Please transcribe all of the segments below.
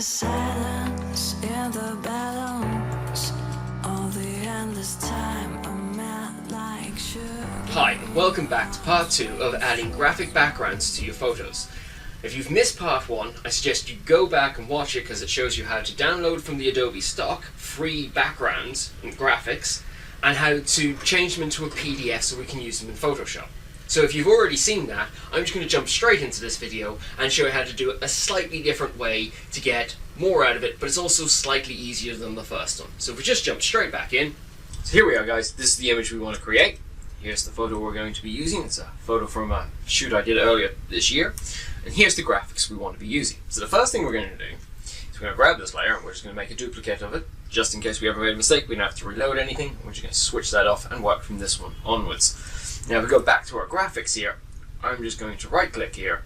the silence, in the balance, all the endless time I'm mad like sugar. Hi, and welcome back to part 2 of adding graphic backgrounds to your photos. If you've missed part 1, I suggest you go back and watch it because it shows you how to download from the Adobe stock free backgrounds and graphics, and how to change them into a PDF so we can use them in Photoshop. So if you've already seen that, I'm just going to jump straight into this video and show you how to do it a slightly different way to get more out of it, but it's also slightly easier than the first one. So if we just jump straight back in. So here we are, guys. This is the image we want to create. Here's the photo we're going to be using. It's a photo from a shoot I did earlier this year. And here's the graphics we want to be using. So the first thing we're going to do is we're going to grab this layer and we're just going to make a duplicate of it. Just in case we ever made a mistake, we don't have to reload anything. We're just going to switch that off and work from this one onwards. Now if we go back to our graphics here, I'm just going to right click here,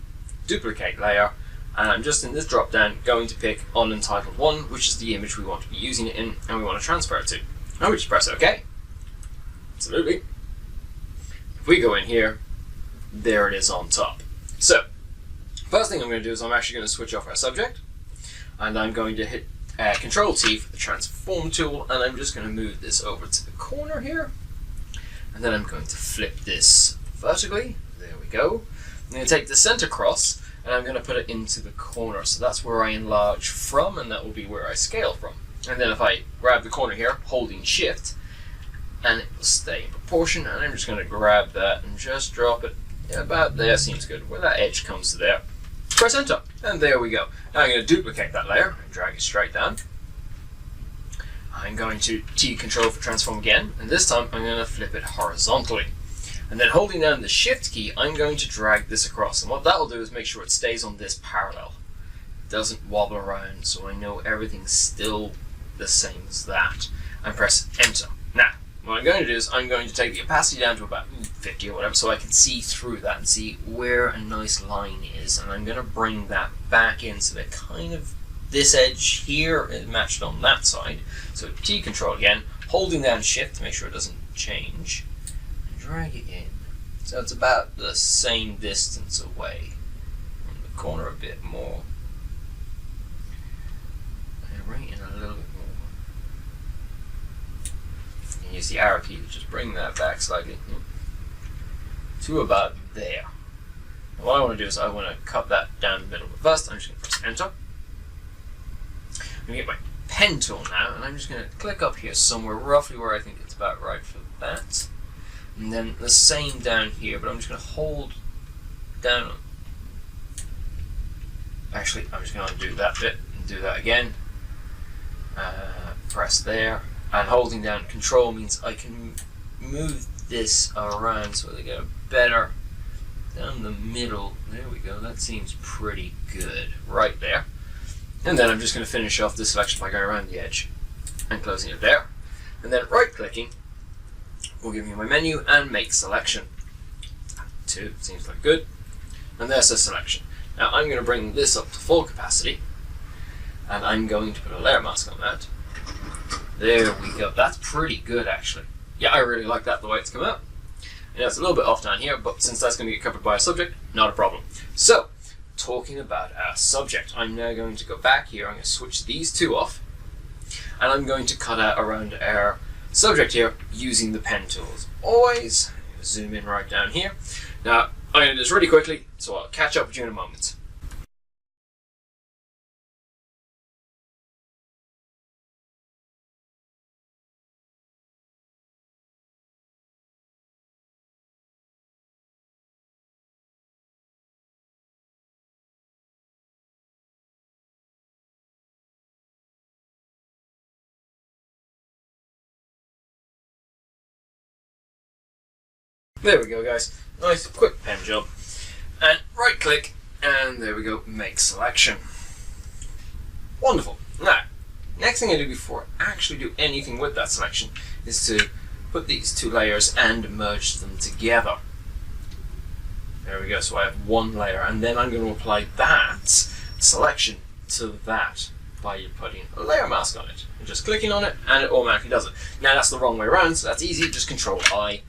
duplicate layer, and I'm just in this drop down going to pick unentitled 1, which is the image we want to be using it in and we want to transfer it to. And we just press OK. Absolutely. If we go in here, there it is on top. So, first thing I'm going to do is I'm actually going to switch off our subject, and I'm going to hit Control T for the transform tool, and I'm just going to move this over to the corner here. And then I'm going to flip this vertically. There we go. I'm going to take the center cross and I'm going to put it into the corner. So that's where I enlarge from, and that will be where I scale from. And then if I grab the corner here, holding shift, and it will stay in proportion, and I'm just going to grab that and just drop it about there. Seems good. Where that edge comes to there. Press enter, and there we go. Now I'm going to duplicate that layer and drag it straight down. I'm going to T control for transform again, and this time I'm going to flip it horizontally. And then holding down the shift key, I'm going to drag this across. And what that will do is make sure it stays on this parallel. It doesn't wobble around, so I know everything's still the same as that. And press enter. Now, what I'm going to do is I'm going to take the opacity down to about 50 or whatever, so I can see through that and see where a nice line is. And I'm going to bring that back in so that kind of this edge here is matched on that side. So T control again, holding down shift to make sure it doesn't change, and drag it in. So it's about the same distance away from the corner, a bit more. And right in a little bit more. And use the arrow key to just bring that back slightly to about there. And what I want to do is I want to cut that down the middle. But first I'm just going to press enter. I'm going to get my pen tool now, and I'm just going to click up here somewhere, roughly where I think it's about right for that. And then the same down here, but I'm just going to hold down. Actually, I'm just going to undo that bit and do that again. Press there, and holding down control means I can move this around so they get a better down the middle. There we go, that seems pretty good right there. And then I'm just going to finish off this selection by going around the edge and closing it there. And then right clicking will give me my menu and make selection. 2 seems like good. And there's the selection. Now I'm going to bring this up to full capacity, and I'm going to put a layer mask on that. There we go. That's pretty good actually. Yeah, I really like that the way it's come out. And it's a little bit off down here, but since that's going to get covered by a subject, not a problem. So, talking about our subject, I'm now going to go back here. I'm going to switch these two off, and I'm going to cut out around our subject here using the pen tools. Always zoom in right down here. Now I'm going to do this really quickly, so I'll catch up with you in a moment. There we go, guys. Nice quick pen job. And right click, and there we go, make selection. Wonderful. Now, next thing I do before I actually do anything with that selection is to put these two layers and merge them together. There we go, so I have one layer, and then I'm going to apply that selection to that by putting a layer mask on it. And just clicking on it, and it automatically does it. Now that's the wrong way around, so that's easy, just Control I,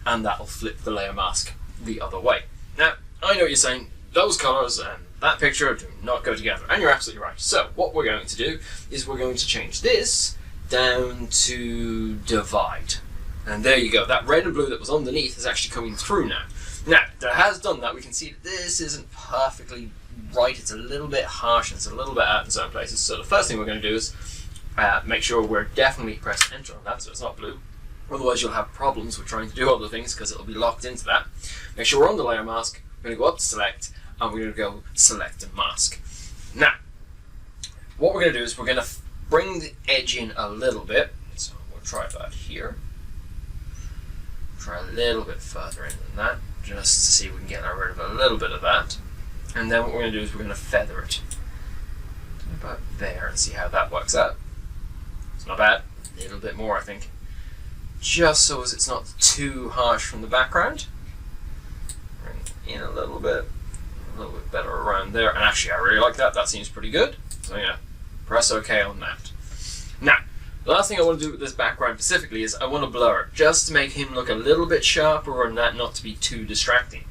and that'll flip the layer mask the other way. Now, I know what you're saying, those colours and that picture do not go together. And you're absolutely right. So what we're going to do is we're going to change this down to divide. And there you go. That red and blue that was underneath is actually coming through now. Now, that has done that. We can see that this isn't perfectly right. It's a little bit harsh and it's a little bit out in some places. So the first thing we're going to do is make sure we're definitely press enter on that so it's not blue. Otherwise you'll have problems with trying to do other things because it'll be locked into that. Make sure we're on the layer mask. We're going to go up to select and we're going to go select and mask. Now, what we're going to do is we're going to bring the edge in a little bit. So we'll try about here. Try a little bit further in than that, just to see if we can get rid of a little bit of that. And then what we're going to do is we're going to feather it about there and see how that works out. It's not bad. A little bit more, I think. Just so as it's not too harsh from the background. Bring it in a little bit better around there. And actually, I really like that. That seems pretty good. So yeah, press OK on that. Now, the last thing I want to do with this background specifically is I want to blur it, just to make him look a little bit sharper and that not to be too distracting.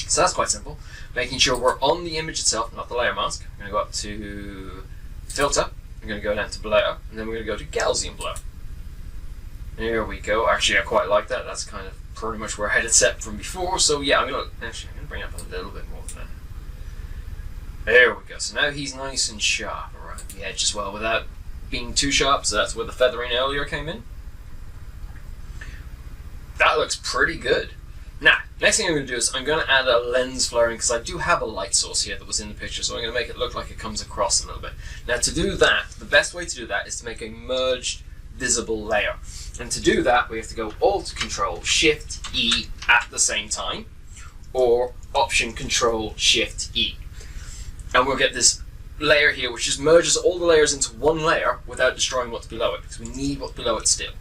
So that's quite simple. Making sure we're on the image itself, not the layer mask. I'm going to go up to Filter. I'm going to go down to Blur, and then we're going to go to Gaussian Blur. There we go. Actually, I quite like that. That's kind of pretty much where I had it set from before. So yeah, I'm going to bring it up a little bit more than that. There we go. So now he's nice and sharp around the edge as well, without being too sharp. So that's where the feathering earlier came in. That looks pretty good. Now, next thing I'm going to do is I'm going to add a lens flaring because I do have a light source here that was in the picture, so I'm going to make it look like it comes across a little bit. Now, to do that, the best way to do that is to make a merged visible layer. And to do that, we have to go Alt Control Shift E at the same time, or Option Control Shift E. And we'll get this layer here which just merges all the layers into one layer without destroying what's below it, because we need what's below it still.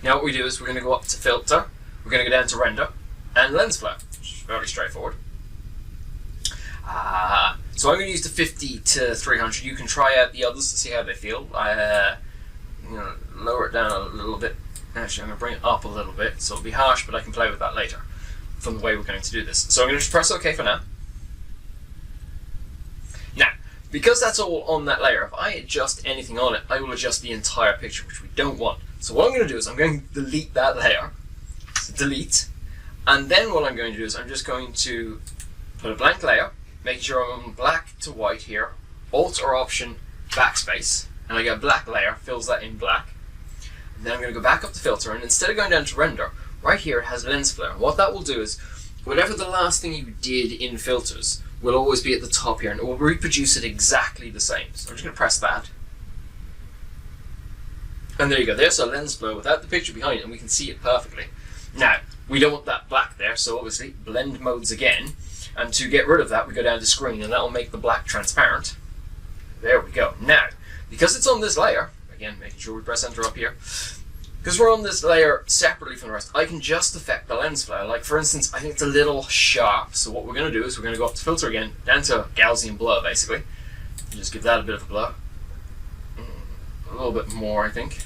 Now what we do is we're going to go up to Filter, we're going to go down to Render, and Lens Flare, which is very straightforward. So I'm going to use the 50 to 300. You can try out the others to see how they feel. I'm going to lower it down a little bit. Actually, I'm going to bring it up a little bit, so it'll be harsh, but I can play with that later from the way we're going to do this. So I'm going to just press OK for now. Now, because that's all on that layer, if I adjust anything on it, I will adjust the entire picture, which we don't want. So what I'm going to do is I'm going to delete that layer. So delete. And then what I'm going to do is I'm just going to put a blank layer, making sure I'm on black to white here, Alt or Option backspace, and I get a black layer, fills that in black. And then I'm going to go back up to Filter, and instead of going down to Render, right here it has Lens Flare. What that will do is, whatever the last thing you did in filters will always be at the top here, and it will reproduce it exactly the same. So I'm just going to press that. And there you go, there's a lens flare without the picture behind it, and we can see it perfectly. Now, we don't want that black there, so obviously blend modes again, and to get rid of that we go down to screen, and that will make the black transparent. There we go. Now, because it's on this layer, again making sure we press enter up here, because we're on this layer separately from the rest, I can just affect the lens flare. Like for instance, I think it's a little sharp, so what we're going to do is we're going to go up to Filter again, down to Gaussian Blur basically, and just give that a bit of a blur. A little bit more I think.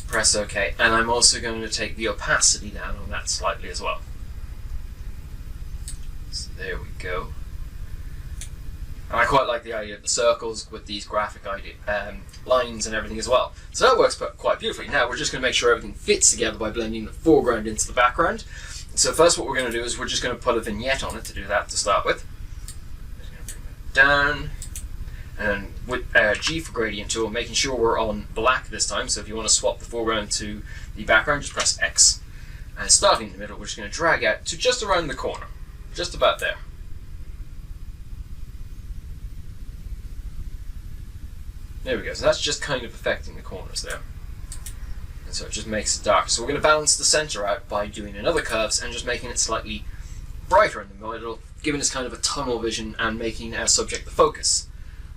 Press OK, and I'm also going to take the opacity down on that slightly as well. So there we go. And I quite like the idea of the circles with these graphic lines and everything as well. So that works quite beautifully. Now we're just going to make sure everything fits together by blending the foreground into the background. So first what we're going to do is we're just going to put a vignette on it to do that to start with. Just going to bring that down. And with G for gradient tool, making sure we're on black this time. So if you want to swap the foreground to the background, just press X. And starting in the middle, we're just going to drag out to just around the corner. Just about there. There we go. So that's just kind of affecting the corners there. And so it just makes it dark. So we're going to balance the center out by doing another curves and just making it slightly brighter in the middle, giving us kind of a tunnel vision and making our subject the focus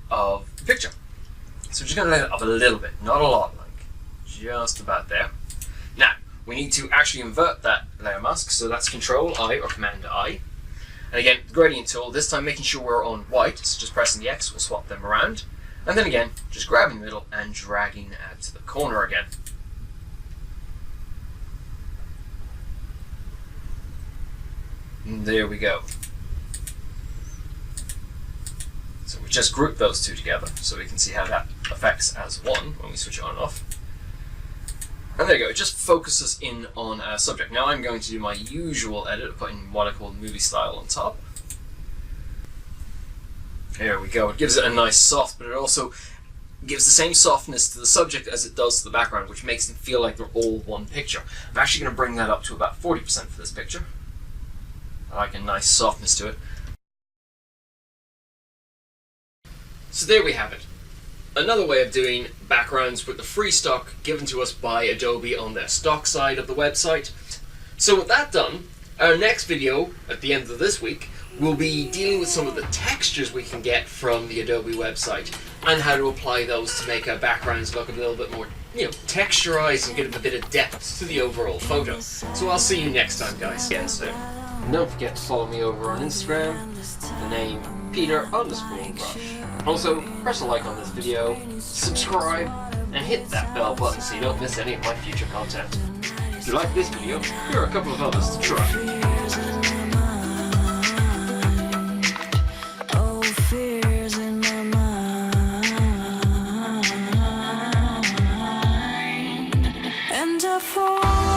of the picture. So we're just going to let it up a little bit, not a lot, like just about there. Now we need to actually invert that layer mask, so that's Control I or Command I. And again, the gradient tool, this time making sure we're on white, so just pressing the X will swap them around. And then again, just grabbing the middle and dragging out to the corner again. And there we go. So we just group those two together so we can see how that affects as one when we switch it on and off. And there you go, it just focuses in on our subject. Now I'm going to do my usual edit of putting what I call movie style on top. There we go, it gives it a nice soft, but it also gives the same softness to the subject as it does to the background, which makes them feel like they're all one picture. I'm actually going to bring that up to about 40% for this picture. I like a nice softness to it. So there we have it. Another way of doing backgrounds with the free stock given to us by Adobe on their stock side of the website. So with that done, our next video at the end of this week will be dealing with some of the textures we can get from the Adobe website and how to apply those to make our backgrounds look a little bit more, texturized and give them a bit of depth to the overall photo. So I'll see you next time, guys. Again soon. And don't forget to follow me over on Instagram, the name Peter_Rush. Also, press a like on this video, subscribe, and hit that bell button so you don't miss any of my future content. If you like this video, here are a couple of others to try. Fears in my mind, and I fall.